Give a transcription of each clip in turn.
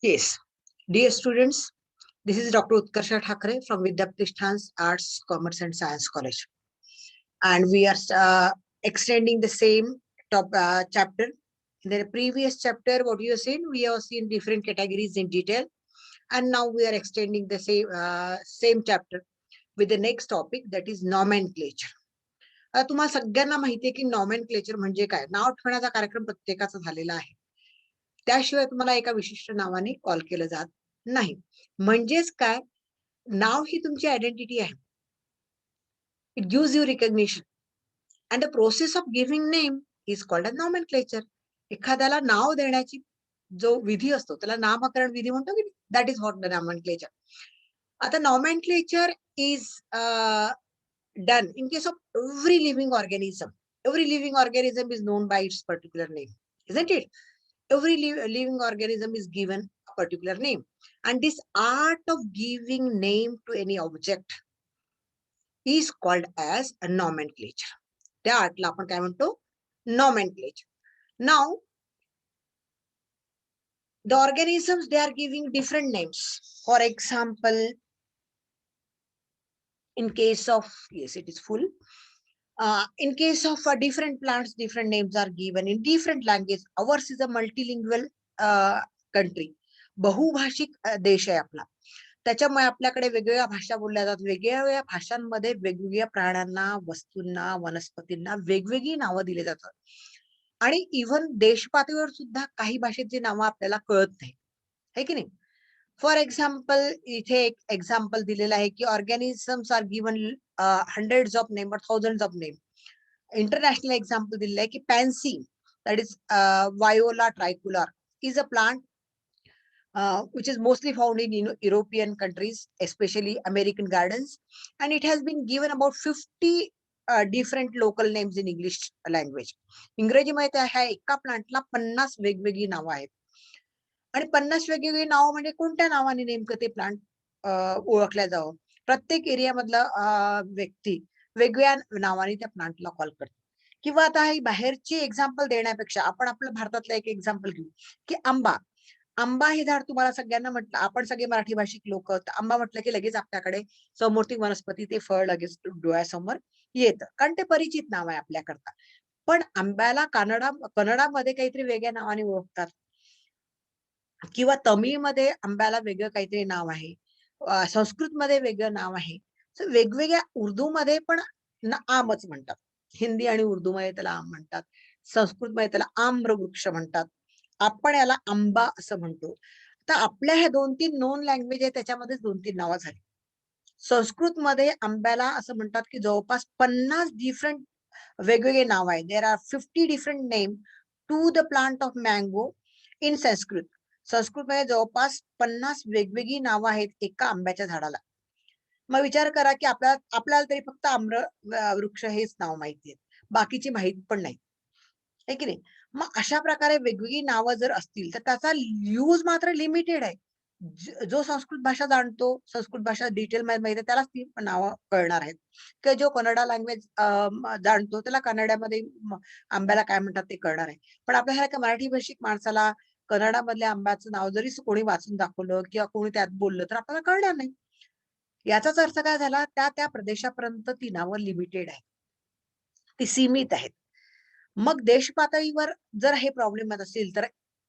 Yes, dear students, this is Dr. Utkarsha Thakre from Vidyapratishthan's Arts, Commerce and Science College. And we are extending the same chapter. In the previous chapter, what you have seen, we have seen different categories in detail. And now we are extending the same chapter with the next topic, that is nomenclature. तुम्हाला सगळ्यांना माहिती आहे की nomenclature म्हणजे काय. नाव ठेवण्याचा कार्यक्रम प्रत्येकाचा झालेला आहे. त्याशिवाय तुम्हाला एका विशिष्ट नावाने कॉल केलं जात नाही. म्हणजेच काय, नाव ही तुमची आयडेंटिटी आहे. It gives you recognition and the process of giving name is called a nomenclature. एखाद्याला नाव देण्याची जो विधी असतो त्याला नामकरण विधी म्हणतो की that is what the nomenclature. आता nomenclature is done in case of every living organism. Every living organism is known by its particular name, isn't it? Every living organism is given a particular name, and this art of giving name to any object is called as a nomenclature. त्या आर्टला आपण काय म्हणतो, nomenclature. Now the organisms, they are giving different names. For example, in case of, yes, it is full. In case of different plants, different names are given in different languages. Ours is a multilingual country. बहुभाषिक देश आहे आपला. त्याच्यामुळे आपल्याकडे वेगवेगळ्या भाषा बोलल्या जातात. वेगवेगळ्या भाषांमध्ये वेगवेगळ्या प्राण्यांना, वस्तूंना, वनस्पतींना वेगवेगळी नावं दिली जातात. आणि इव्हन देश पातळीवर सुद्धा काही भाषेची नावं आपल्याला कळत नाही, है की नाही. फॉर एक्झाम्पल, इथे एक एक्झाम्पल दिलेलं आहे की organisms are given hundreds of name or thousands of name. International example दिलेलं आहे की pansy, that is Viola tricolor, is a plant which is mostly found in European countries, especially American gardens, and it has been given about 50 different local names in English language. इंग्रजीमध्ये ह्या एका प्लांटला 50 वेगवेगळी नावं आहेत. आणि 50 वेगवेगळी नावं म्हणजे कोणत्या नावाने नेमकं ते प्लांट ओळखल्या जावं. प्रत्येक एरियामधला व्यक्ती वेगवेगळ्या नावाने त्या प्लांटला कॉल करतो. किंवा आता ही बाहेरची एक्झाम्पल देण्यापेक्षा आपण आपल्या भारतातलं एक एक्झाम्पल घेऊ की आंबा. आंबा हे झाड तुम्हाला सगळ्यांना म्हटलं, आपण सगळे मराठी भाषिक लोक, आंबा म्हटलं की लगेच आपल्याकडे समोरची वनस्पती, ते फळ लगेच डोळ्यासमोर येतं, कारण ते परिचित नाव आहे आपल्याकरता. पण आंब्याला कन्नडामध्ये काहीतरी वेगळ्या नावाने ओळखतात, किंवा तमिळमध्ये आंब्याला वेगळं काहीतरी नाव आहे, संस्कृतमध्ये वेगळं नाव आहे. वेगवेगळ्या, उर्दूमध्ये पण आमच म्हणतात, हिंदी आणि उर्दूमध्ये त्याला आम म्हणतात, संस्कृतमध्ये त्याला आम्र वृक्ष म्हणतात, आपण याला आंबा असं म्हणतो. तर आपल्या ह्या 2-3 नोन लँग्वेज आहे, त्याच्यामध्ये 2-3 नावं झाली. संस्कृतमध्ये आंब्याला असं म्हणतात की जवळपास 50 डिफरंट वेगवेगळे नाव आहेत. There are 50 different name to the plant of mango in Sanskrit. संस्कृतमध्ये जवळपास 50 वेगवेगळी नावं आहेत एका आंब्याच्या झाडाला. मग विचार करा की आपल्याला तरी फक्त आम्र वृक्ष हेच नाव माहिती आहे, बाकीची माहिती पण नाही, आहे की नाही. मग अशा प्रकारे वेगवेगळी नावं जर असतील तर त्याचा यूज मात्र लिमिटेड आहे. जो संस्कृत भाषा जाणतो, संस्कृत भाषा डिटेल मध्ये माहिती आहे, त्यालाच ती नावं कळणार आहेत. किंवा जो कन्नडा लँग्वेज जाणतो त्याला कन्नडामध्ये आंब्याला काय म्हणतात ते कळणार आहे. पण आपल्यासारख्या मराठी भाषिक माणसाला कन्नडामधल्या आंब्याचं नाव जरी कोणी वाचून दाखवलं किंवा कोणी त्यात बोललं तर आपल्याला कळणार नाही. याचाच अर्थ काय झाला, त्या प्रदेशापर्यंत ती नावं लिमिटेड आहेत, ती सीमित आहेत. मग देश पातळीवर जर हे प्रॉब्लेम येत असेल तर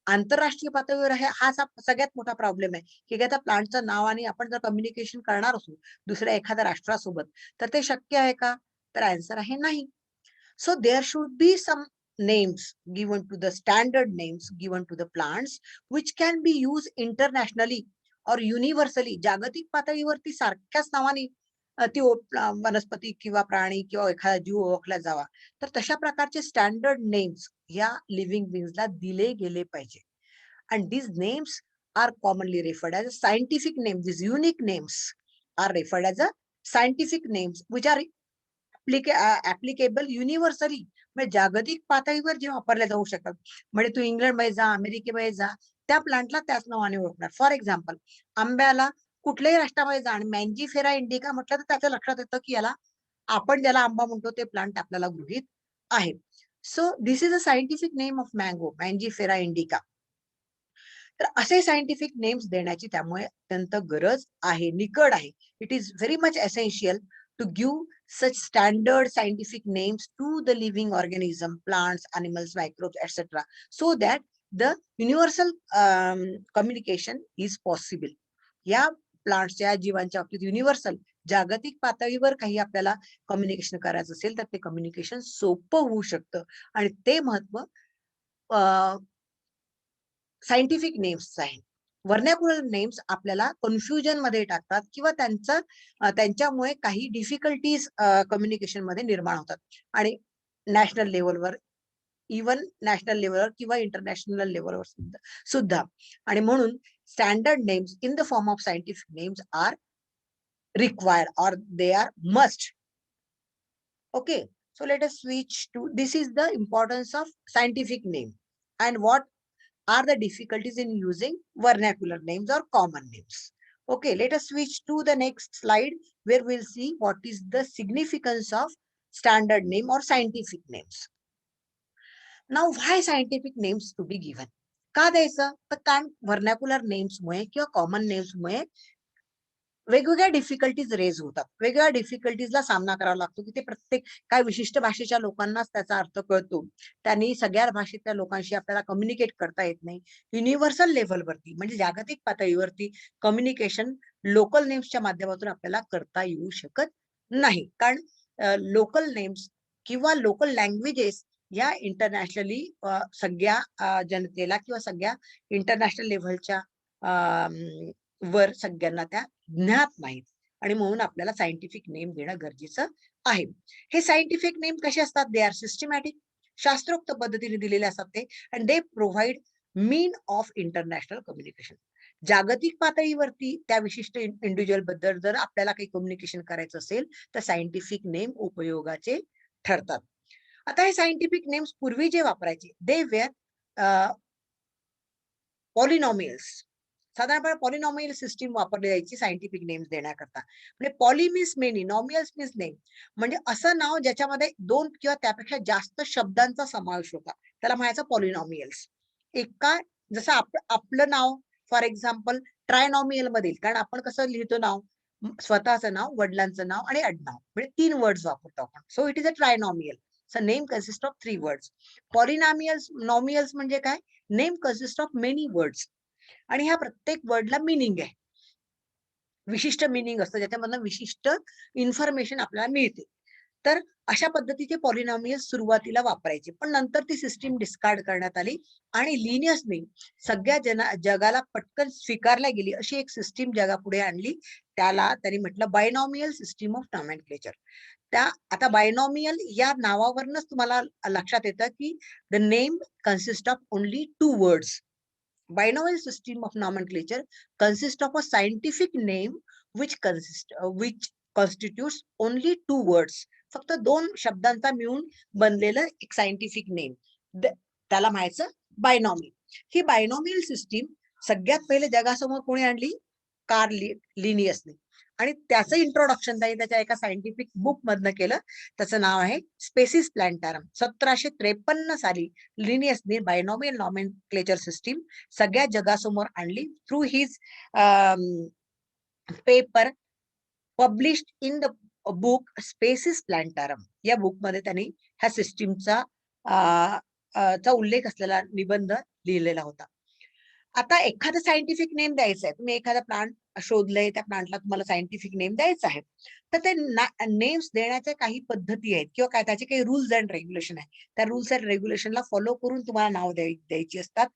आंतरराष्ट्रीय पातळीवर हा सगळ्यात मोठा प्रॉब्लेम आहे की त्या प्लांटचं नाव आणि आपण जर कम्युनिकेशन करणार असू दुसऱ्या एखाद्या राष्ट्रासोबत तर ते शक्य आहे का, तर आन्सर आहे नाही. So there should be some names given to the standard names given to the plants which can be used internationally or universally. जागतिक पातळीवरती सारख्याच नावाने ती वनस्पती किंवा प्राणी किंवा एखादा जीव ओळखला जावा, तर तशा प्रकारचे स्टँडर्ड नेम्स या लिव्हिंग बीइंग्सला दिले गेले पाहिजे. and these names are commonly referred as scientific names. These unique names are referred as a scientific names which are applicable universally. म्हणजे जागतिक पातळीवर जे वापरले जाऊ शकतात. म्हणजे तू इंग्लंडमध्ये जा, अमेरिकेमध्ये जा, त्या प्लांटला त्याच नावाने ओळखणार. फॉर एक्झाम्पल, आंब्याला कुठल्याही राष्ट्रामध्ये जा आणि मँजीफेरा इंडिका म्हटलं तर त्याच्या लक्षात येतं की याला, आपण ज्याला आंबा म्हणतो ते प्लांट आपल्याला गृहीत आहे. So this is a scientific name of mango, Mangifera indica. तर असे सायंटिफिक नेम्स देण्याची त्यामुळे अत्यंत गरज आहे, निकड आहे. It is very much essential to give such standard scientific names to the living organism, plants, animals, microbes, etc., so that the universal communication is possible. या प्लांट्सच्या जीवांच्या बाबतीत युनिव्हर्सल जागतिक पातळीवर काही आपल्याला कम्युनिकेशन करायचं असेल तर ते कम्युनिकेशन सोपं होऊ शकतं आणि ते महत्व सायंटिफिक नेम्स आहे. व्हर्नॅक्युलर नेम्स आपल्याला कन्फ्युजन मध्ये टाकतात किंवा त्यांच्यामुळे काही डिफिकल्टीज कम्युनिकेशन मध्ये निर्माण होतात आणि नॅशनल लेवलवर, इवन नॅशनल लेवलवर किंवा इंटरनॅशनल लेवलवर सुद्धा. आणि म्हणून standard names in the form of scientific names are required or they are must. Okay, so let us switch to, this is the importance of scientific name and what are the difficulties in using vernacular names or common names. Okay, let us switch to the next slide where we'll see what is the significance of standard name or scientific names. Now, why scientific names to be given? का द्यायचं? तर कारण vernacular नेम्समुळे किंवा common नेम्समुळे वेगवेगळ्या difficulties raise होतात, वेगवेगळ्या डिफिकल्टीजला सामना करावा लागतो की ते प्रत्येक काय विशिष्ट भाषेच्या लोकांनाच त्याचा अर्थ कळतो. त्यांनी सगळ्या भाषेतल्या लोकांशी आपल्याला कम्युनिकेट करता येत नाही. युनिव्हर्सल लेव्हलवरती म्हणजे जागतिक पातळीवरती कम्युनिकेशन लोकल नेम्सच्या माध्यमातून आपल्याला करता येऊ शकत नाही. कारण लोकल नेम्स किंवा लोकल लँग्वेजेस या इंटरनॅशनली सगळ्या जनतेला किंवा सगळ्या इंटरनॅशनल लेव्हलच्या वर सगळ्यांना त्या ज्ञात नाहीत आणि म्हणून आपल्याला सायंटिफिक नेम देणं गरजेचं आहे. हे सायंटिफिक नेम कसे असतात? दे आर सिस्टमॅटिक, शास्त्रोक्त पद्धतीने दिलेले असतात ते, and they provide mean of international communication. जागतिक पातळीवरती त्या विशिष्ट इंडिव्हिज्युअल बद्दल जर आपल्याला काही कम्युनिकेशन करायचं असेल तर सायंटिफिक नेम उपयोगाचे ठरतात. आता हे सायंटिफिक नेम्स पूर्वी जे वापरायचे दे वेअर पॉलिनॉमियल्स. साधारणपणे पॉलिनॉमियल सिस्टीम वापरली जायची सायंटिफिक नेम्स देण्याकरता. म्हणजे poly means many, nomials means name, म्हणजे असं नाव ज्याच्यामध्ये 2 किंवा त्यापेक्षा जास्त शब्दांचा समावेश होता त्याला म्हणायचं पॉलिनॉमियल्स. एका जसं आपलं नाव फॉर एक्झाम्पल ट्रायनॉमियल मधील, कारण आपण कसं लिहितो नाव, स्वतःचं नाव, वडिलांचं नाव आणि आडनाव, म्हणजे 3 वर्ड्स वापरतो आपण. So it is a trinomial. So name consist of 3 words. Polynomials nomials म्हणजे काय? Name consist of many words आणि ह्या प्रत्येक वर्डला मिनिंग आहे, विशिष्ट मिनिंग असतं ज्याच्यामधनं विशिष्ट इन्फॉर्मेशन आपल्याला मिळते. तर अशा पद्धतीचे पॉलिनॉमियल सुरुवातीला वापरायचे, पण नंतर ती सिस्टीम डिस्कार्ड करण्यात आली आणि लिनियस नेम सगळ्या जगाला पटकन स्वीकारल्या गेली अशी एक सिस्टीम जगापुढे आणली. त्याला त्यांनी म्हटलं बायनॉमियल सिस्टीम ऑफ नॉमेनक्लेचर. आता बायनॉमियल या नावावरूनच तुम्हाला लक्षात येतं की the name consist of only 2 words. Binomial system of nomenclature consists of a scientific name which constitutes only 2 words. फक्त 2 शब्दांचा मिळून बनलेलं एक सायंटिफिक नेम, त्याला म्हणायचं बायनॉमियल. ही बायनॉमियल सिस्टीम सगळ्यात पहिले जगासमोर कोणी आणली? कार्ल लिनियसने. आणि त्याचं इंट्रोडक्शन त्यांनी त्याच्या एका सायंटिफिक बुक मधनं केलं. त्याचं नाव आहे स्पेसिस प्लॅन्टारम. 1753 साली लिनियसने बायनॉमियल नॉमेनक्लेचर सिस्टीम सगळ्या जगासमोर आणली through his paper published in the book Species Plantarum. या बुक मध्ये त्यांनी ह्या सिस्टीमचा उल्लेख असलेला निबंध लिहिलेला होता. आता एखादं सायंटिफिक नेम द्यायचं आहे, तुम्ही एखादा प्लांट शोधलंय, त्या प्लांटला तुम्हाला सायंटिफिक नेम द्यायचं आहे, तर ते नेम्स देण्याच्या काही पद्धती आहेत किंवा काय त्याचे काही रूल्स अँड रेग्युलेशन आहे. त्या रूल्स अँड रेग्युलेशनला फॉलो करून तुम्हाला नाव द्यायची असतात.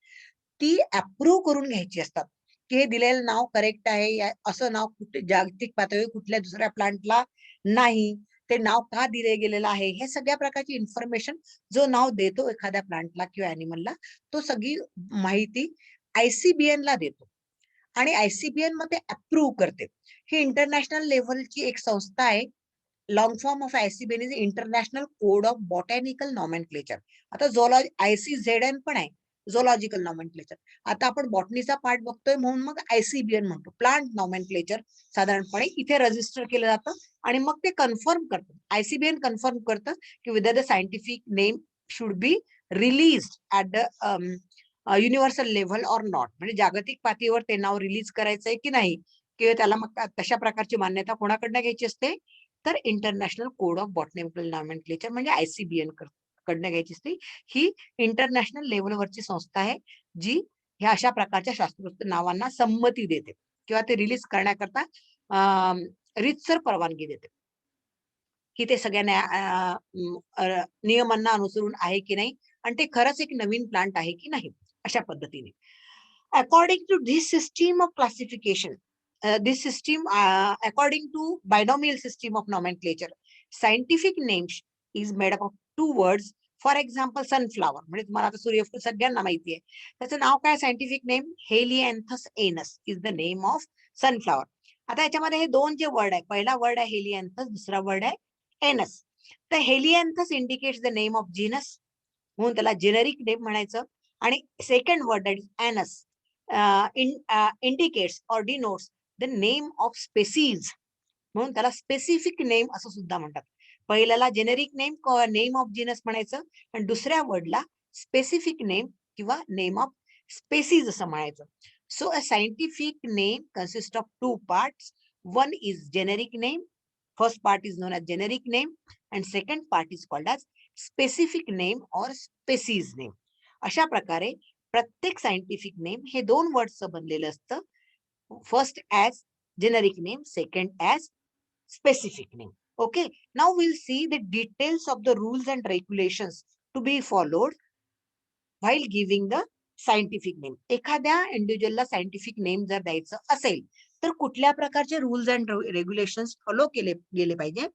ती अप्रूव्ह करून घ्यायची असतात की हे दिलेलं नाव करेक्ट आहे, असं नाव कुठे जागतिक पातळीवर कुठल्या दुसऱ्या प्लांटला नाही, ते नाव का दिले गेलेलं आहे, हे सगळ्या प्रकारची इन्फॉर्मेशन जो नाव देतो एखाद्या प्लांटला किंवा अॅनिमलला, तो सगळी माहिती ICBN ला देतो आणि ICBN मग ते अप्रूव्ह करते. ही इंटरनॅशनल लेव्हलची एक संस्था आहे. Long form of ICBN is international code of botanical nomenclature. आता ICZN पण आहे, झोलॉजिकल नॉमेनक्लेचर. आता आपण बॉटनीचा पार्ट बघतोय म्हणून मग ICBN म्हणतो, प्लांट नॉमेनक्लेचर साधारणपणे इथे रजिस्टर केलं जातं आणि मग ते कन्फर्म करतं. ICBN कन्फर्म करतं की whether the scientific name should be released at the universal level or not, म्हणजे जागतिक पातळीवर ते नाव रिलीज करायचंय की नाही, किंवा त्याला मग तशा प्रकारची मान्यता कोणाकडनं घ्यायची असते, तर international code of botanical nomenclature म्हणजे ICBN कडनं घ्यायची असते. ही इंटरनॅशनल लेव्हलवरची संस्था आहे जी ह्या अशा प्रकारच्या शास्त्रोक्त नावांना संमती देते किंवा ते रिलीज करण्याकरता रीतसर परवानगी देते की ते सगळ्या नियमांना अनुसरून आहे की नाही आणि ते खरंच एक नवीन प्लांट आहे की नाही, अशा पद्धतीने. According to this system of classification, this system, according to binomial system of nomenclature, scientific names is made up of two words. For example, sunflower, म्हणजे तुम्हाला आता सूर्यफूल सगळ्यांना माहिती आहे, त्याचं नाव काय सायंटिफिक नेम, हेलियांथस एनस is the name of sunflower. आता याच्यामध्ये हे दोन जे वर्ड आहे, पहिला वर्ड आहे हेलियांथस, दुसरा वर्ड आहे एनस. तर Helianthus indicates the name of genus, म्हणून त्याला जेनेरिक नेम म्हणायचं, आणि second word that is annuus indicates or denotes the name of species, म्हणून त्याला स्पेसिफिक नेम असं सुद्धा म्हणतात. पहिल्याला जेनेरिक नेम किंवा नेम ऑफ जीनस म्हणायचं आणि दुसऱ्या वर्डला स्पेसिफिक नेम किंवा नेम ऑफ स्पेसीज असं म्हणायचं. So a scientific name consist of two parts. One is generic name, first part is known as generic name and second part is called as specific name और species name. अशा प्रकारे प्रत्येक scientific name हे दोन वर्ड्सचं बनलेलं असतं. First as generic name, second as specific name. Okay, now we'll see the details of the rules and regulations to be followed while giving the scientific name. एखाद्या इंडिव्हिज्युअलला scientific name जर द्यायचं असेल तर कुठल्या प्रकारचे रूल्स अँड रेग्युलेशन्स फॉलो केले गेले पाहिजे,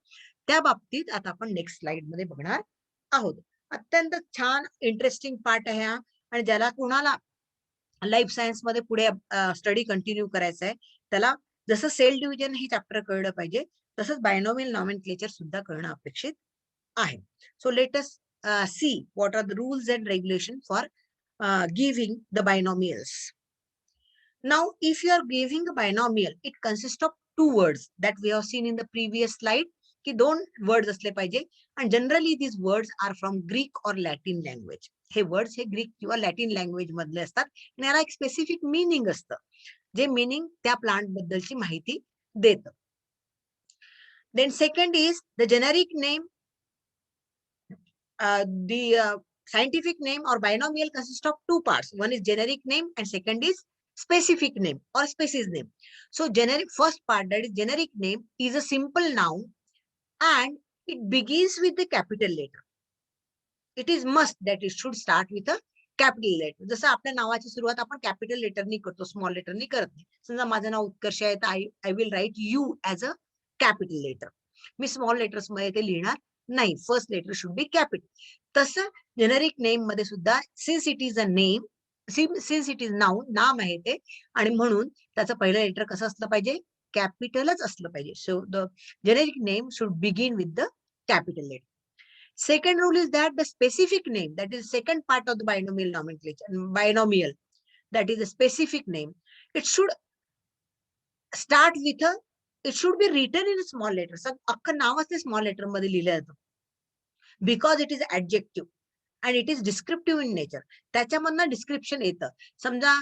त्या बाबतीत आता आपण नेक्स्ट स्लाइड मध्ये बघणार आहोत. अत्यंत छान इंटरेस्टिंग पार्ट आहे हा, आणि ज्याला कोणाला लाईफ सायन्स मध्ये पुढे स्टडी कंटिन्यू करायचा आहे त्याला जसं सेल डिव्हिजन हे चॅप्टर कळलं पाहिजे, तसंच बायनॉमियल नॉमेनक्लेचर सुद्धा कळणं अपेक्षित आहे. So let us see what are the rules and regulation for giving the binomials. Now if you are giving a binomial, it consist of two words that we have seen in the previous slide, की दोन words असले पाहिजे, आणि generally these words are from Greek or Latin language. हे words हे Greek किंवा Latin language मधले असतात आणि याला एक स्पेसिफिक मिनिंग असतं, जे मिनिंग त्या प्लांट बद्दलची माहिती देतं. Then second is the generic name. The scientific name or binomial consists of two parts. One is generic name and second is specific name or species name. So generic, first part, that is generic name, is a simple noun and it begins with the capital letter. It is must that it should start with a capital letter. जसं आपल्या नावाची सुरुवात आपण capital लेटरनी करतो, small लेटरनी करत नाही. समजा माझं नाव उत्कर्ष आहे तर I will write you as a capital letter. मी स्मॉल लेटर्स मध्ये ते लिहिणार नाही, first letter should be capital. तसं जेनेरिक नेम मध्ये सुद्धा since it is a name, since it is noun, नाम आहे ते, आणि म्हणून त्याचं पहिलं लेटर कसं असलं पाहिजे, कॅपिटलच असलं पाहिजे. So the generic name should begin with the capital letter. Second rule is that the specific name, that is second part of the binomial nomenclature, binomial, that is a specific name, it should start with a, it should be written in a small letter. So अख्खं नावच ते small letter मध्ये लिहिलं जातं, because it is adjective and it is descriptive in nature. त्याच्यामधनं description येतं. समजा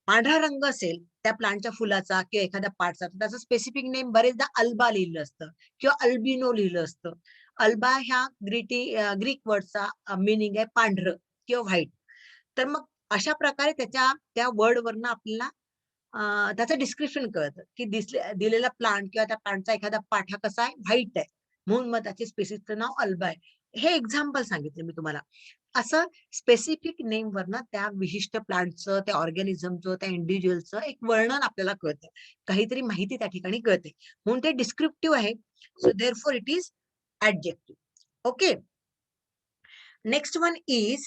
पांढरा रंग असेल त्या प्लांटच्या फुलाचा किंवा एखाद्या पार्टचा, त्याचं स्पेसिफिक नेम बरेचदा अल्बा लिहिलं असतं किंवा अल्बिनो लिहिलं असतं. अल्बा ह्या ग्रीक वर्डचा मिनिंग आहे पांढरं किंवा व्हाईट. तर मग अशा प्रकारे त्या वर्ड वरनं आपल्याला त्याचं डिस्क्रिप्शन कळतं की दिलेला प्लांट किंवा त्या प्लांटचा एखादा पाठा कसा आहे, व्हाईट आहे, म्हणून मग त्याचे स्पेसिफिकचं नाव अल्बा आहे. हे एक्झाम्पल सांगितलं मी तुम्हाला. असं स्पेसिफिक नेम वरनं त्या विशिष्ट प्लांटचं, त्या ऑर्गॅनिझमचं, त्या इंडिव्हिज्युअलचं एक वर्णन आपल्याला कळतं, काहीतरी माहिती त्या ठिकाणी कळते, म्हणून ते डिस्क्रिप्टिव्ह आहे. So therefore it is adjective. Okay. Next one is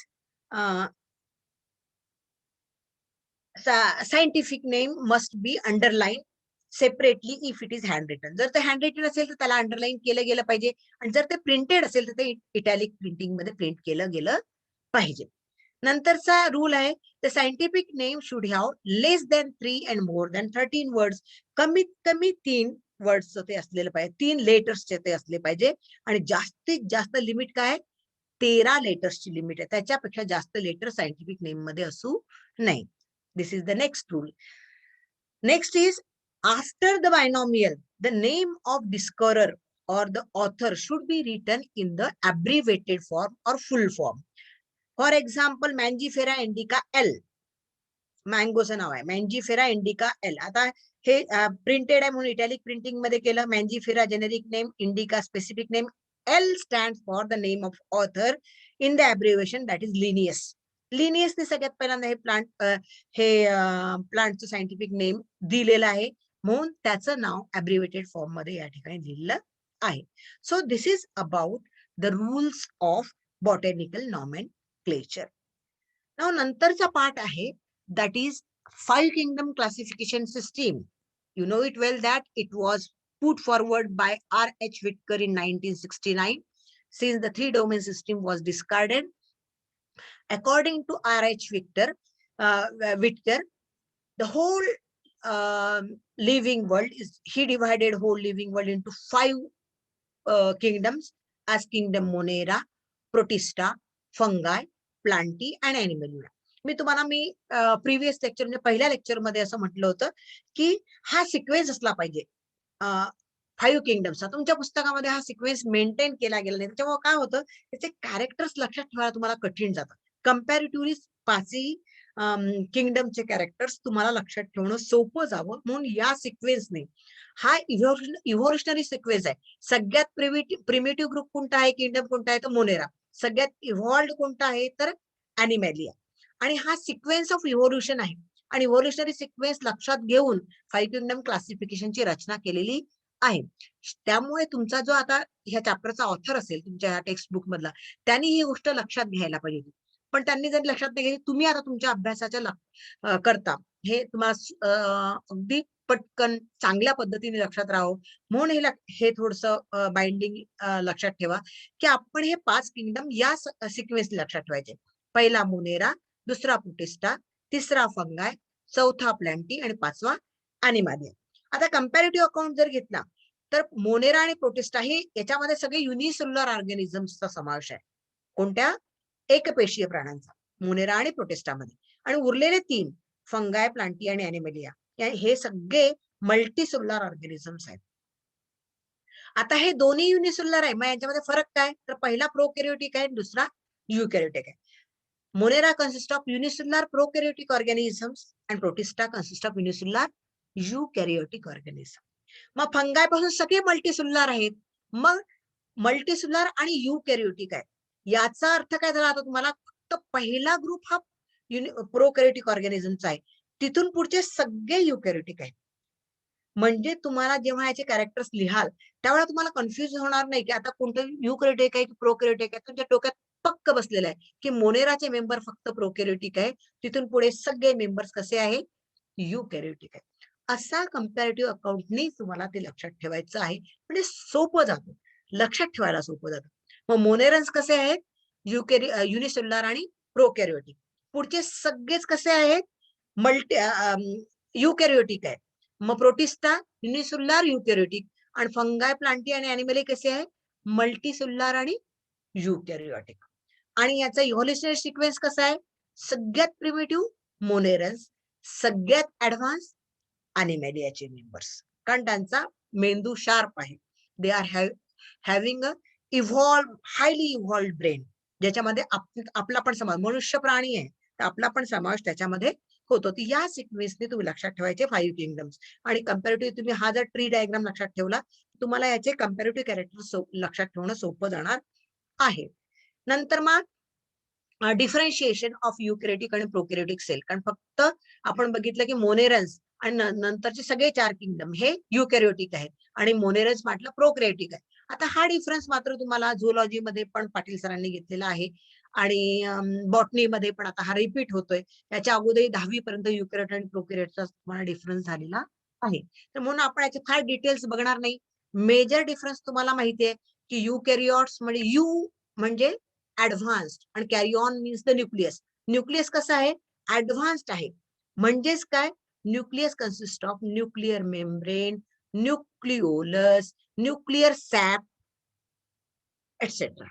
scientific name must be underlined separately if it is handwritten. जर ते handwritten असेल तर त्याला अंडरलाईन केलं गेलं पाहिजे, आणि जर ते प्रिंटेड असेल तर ते इटॅलिक प्रिंटिंग मध्ये प्रिंट केलं गेलं पाहिजे. नंतरचा रूल आहे, the scientific name should have less than 3 and more than 13 words. कमीत कमी 3 वर्ड्सचं ते असलेलं पाहिजे, 3 लेटर्सचे ते असले पाहिजे, आणि जास्तीत जास्त लिमिट काय, 13 लेटर्सची लिमिट आहे, त्याच्यापेक्षा जास्त लेटर सायंटिफिक नेम मध्ये असू नये. This is the next rule. Next is after the binomial the name of discoverer or the author should be written in the abbreviated form or full form. For example, Mangifera indica L. मँगोचं नाव आहे मँजीफेरा indica L. आता हे printed आहे म्हणून italic printing मध्ये केलं. Mangifera generic name, indica specific name, L stand for the name of author in the abbreviation that is Linnaeus. लिनियसने सगळ्यात पहिल्यांदा हे प्लांटचं सायंटिफिक नेम दिलेलं आहे म्हणून त्याचं नाव ॲब्रिव्हिएटेड फॉर्म मध्ये या ठिकाणी दिलेलं आहे. So this is about the rules of botanical nomenclature. नाव नंतरचा पार्ट आहे that is five kingdom classification system. You know it well that it was put forward by R.H. Whitaker in 1969 since the three domain system was discarded. According to R.H. Whitaker, the whole living world he divided whole living world into five kingdoms as kingdom Monera, Protista, Fungi, Plantae and Animalia. Me previous lecture म्हणजे पहिल्या lecture मध्ये असं म्हटलं होतं की हा sequence असला पाहिजे 5 किंगडम्सचा. तुमच्या पुस्तकामध्ये हा सिक्वेन्स मेंटेन केला गेला नाही, त्याच्यामुळे काय होतं त्याचे कॅरेक्टर्स लक्षात ठेवायला तुम्हाला कठीण जातं. कम्पॅरेटिव्हली 5 किंगडमचे कॅरेक्टर्स तुम्हाला लक्षात ठेवणं सोपं जावं म्हणून या सिक्वेन्सने, हा इव्होल्युशनरी सिक्वेन्स आहे. सगळ्यात प्रिमिटिव्ह ग्रुप कोणता आहे, किंगडम कोणता आहे तर मोनेरा. सगळ्यात इव्हॉल्व्ड कोणता आहे तर ॲनिमॅलिया. आणि हा सिक्वेन्स ऑफ इव्होल्युशन आहे आणि इव्होल्युशनरी सिक्वेन्स लक्षात घेऊन 5 किंगडम क्लासिफिकेशनची रचना केलेली आहे. त्यामुळे तुमचा जो आता ह्या चॅप्टरचा ऑथर असेल तुमच्या टेक्स्ट बुक मधला, त्यांनी ही गोष्ट लक्षात घ्यायला पाहिजे. पण त्यांनी जर लक्षात नाही घेतली, तुम्ही आता तुमच्या अभ्यासाच्या करता हे तुम्हाला अगदी पटकन चांगल्या पद्धतीने लक्षात राहावं म्हणून हे थोडंसं बाइंडिंग लक्षात ठेवा की आपण हे 5 किंगडम या सिक्वेन्स लक्षात ठेवायचे. पहिला मोनेरा, दुसरा प्रोटिस्टा, तिसरा फंगाय, चौथा प्लॅन्टी आणि पाचवा ॲनिमॅलिया. आता कम्पॅरेटिव्ह अकाउंट जर घेतला तर मोनेरा आणि प्रोटिस्टा हे याच्यामध्ये सगळे युनिसेल्युलर ऑर्गॅनिझम्सचा समावेश आहे. कोणत्या? एकपेशीय प्राण्यांचा मोनेरा आणि प्रोटिस्टामध्ये. आणि उरलेले 3 फंगाय, प्लांटी आणि ॲनिमॅलिया हे सगळे मल्टीसेल्युलर ऑर्गॅनिझम्स आहेत. आता हे दोन्ही युनिसेल्युलर आहे, मग यांच्यामध्ये फरक काय तर पहिला प्रोकॅरियोटिक आहे, दुसरा यूकॅरियोटिक आहे. Monera consists of unicellular prokaryotic organisms and Protista consists of unicellular eukaryotic organisms. मग फंगाय पासून सगळे मल्टीसेल्युलर आहेत. मग मल्टीसेल्युलर आणि युकॅरियोटिक आहे. याचा अर्थ काय झाला आता तुम्हाला, फक्त पहिला ग्रुप हा प्रोकॅरियोटिक ऑर्गॅनिझमचा आहे, तिथून पुढचे सगळे युकॅरियोटिक आहेत. म्हणजे तुम्हाला जेव्हा याचे कॅरेक्टर्स लिहाल त्यावेळेला तुम्हाला कन्फ्युज होणार नाही की आता कोणतं युकॅरियोटिक आहे की प्रोकॅरियोटिक आहे. तुमच्या डोक्यात पक्क बसलेलं आहे की मोनेराचे मेंबर फक्त प्रोकॅरियोटिक आहे, तिथून पुढे सगळे मेंबर्स कसे आहेत युकॅरियोटिक आहे. असा कम्पॅरेटिव्ह अकाउंटने तुम्हाला ते लक्षात ठेवायचं आहे, म्हणजे सोपं जातं, लक्षात ठेवायला सोपं जातं. मग मोनेरन्स कसे आहेत युनिसेल्युलर आणि प्रोकॅरियोटिक. पुढचे सगळेच कसे आहेत युकॅरियोटिक आहे. मग प्रोटिस्टा युनिसेल्युलर युकॅरियोटिक आणि फंगाय, प्लांटी आणि ॲनिमॅलिया कसे आहे मल्टीसेल्युलर आणि युकॅरियोटिक. आणि याचा इव्होल्युशनरी सिक्वेन्स कसा आहे, सगळ्यात प्रिमिटिव्ह मोनेरन्स, सगळ्यात ऍडव्हान्स ॲनिमॅलियाचे मेंबर्स, कारण त्यांचा मेंदू शार्प आहे. They are having a highly evolved brain, ज्याच्यामध्ये आपला पण समावेश, मनुष्य प्राणी आहे तर आपला पण समावेश त्याच्यामध्ये होतो. या सिक्वेन्सने तुम्ही लक्षात ठेवायचे 5 किंगडम्स. आणि कम्पॅरेटिव्ह तुम्ही हा जर ट्री डायग्राम लक्षात ठेवला तुम्हाला याचे कम्पॅरेटिव्ह कॅरेक्टर लक्षात ठेवणं सोपं जाणार आहे. नंतर मग डिफरन्शिएशन ऑफ युकॅरियोटिक आणि प्रोकॅरियोटिक सेल, कारण फक्त आपण बघितलं की मोनेरन्स आणि नंतरचे सगळे 4 किंगडम हे युकॅरियोटिक आहेत आणि मोनेरन्स म्हटलं प्रोकॅरियोटिक आहे. आता हा डिफरन्स मात्र तुम्हाला झूलॉजी मध्ये पण पाटील सरांनी घेतलेला आहे आणि बॉटनी मध्ये पण आता हा रिपीट होतोय. याच्या अगोदर 10वी पर्यंत युकॅरियोट आणि प्रोकॅरियोटचा तुम्हाला डिफरन्स झालेला आहे. तर म्हणून आपण याचे फार डिटेल्स बघणार नाही. मेजर डिफरन्स तुम्हाला माहिती आहे की युकॅरियोट्स म्हणजे यू म्हणजे ऍडव्हान्स्ड आणि carry on means the nucleus. Nucleus कसं आहे ऍडव्हान्स्ड आहे. म्हणजेच काय, nucleus consist of nuclear membrane, nucleolus, nuclear SAP etcetera.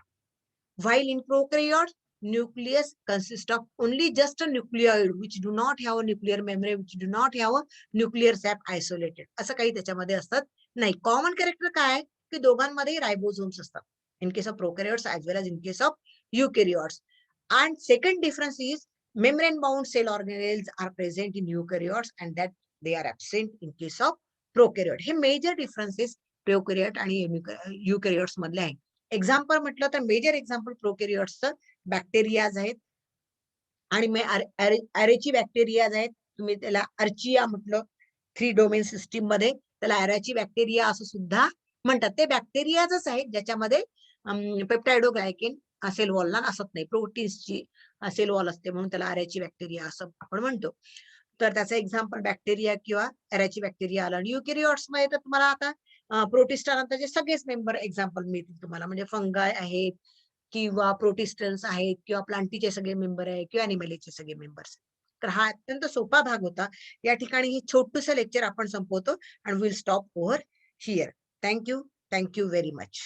While in prokaryotes, nucleus consists of only just a nucleoid which do not have a nuclear memory, which do not have a nuclear sap isolated. असं काही त्याच्यामध्ये असतात नाही. Common character काय आहे की दोघांमध्ये ribosomes असतात in case of prokaryotes as well as in case of eukaryotes. And second difference is membrane bound cell organelles are present in eukaryotes and that they are absent in case of prokaryote. हे major differences प्रोकॅरियोट आणि युकॅरियोट्स मधले आहे. Example म्हटलं तर major example प्रोकॅरियोट्सचं bacterias आहेत आणि अरेची bacterias आहेत. तुम्ही त्याला अर्चिया म्हटलं 3 डोमेन सिस्टीम मध्ये, त्याला अरेची बॅक्टेरिया असं सुद्धा म्हणतात. ते बॅक्टेरियाच आहेत ज्याच्यामध्ये पेप्टायडोग्लायकेन सेल वॉलला नसत नाही, प्रोटीन्सची सेल वॉल असते म्हणून त्याला अरेची बॅक्टेरिया असं आपण म्हणतो. तर त्याचं एक्झाम्पल बॅक्टेरिया किंवा अरेची बॅक्टेरिया आलं. आणि युकॅरियोट्स मध्ये तर तुम्हाला आता प्रोटिस्टा नंतरचे सगळेच मेंबर एक्झाम्पल मिळतील तुम्हाला, म्हणजे फंगाय आहेत किंवा प्रोटिस्टन्स आहेत किंवा प्लांटीचे सगळे मेंबर आहेत किंवा अॅनिमलीचे सगळे मेंबर्स. तर हा अत्यंत सोपा भाग होता. या ठिकाणी हे छोटंसं लेक्चर आपण संपवतो आणि will stop over here. Thank you very much.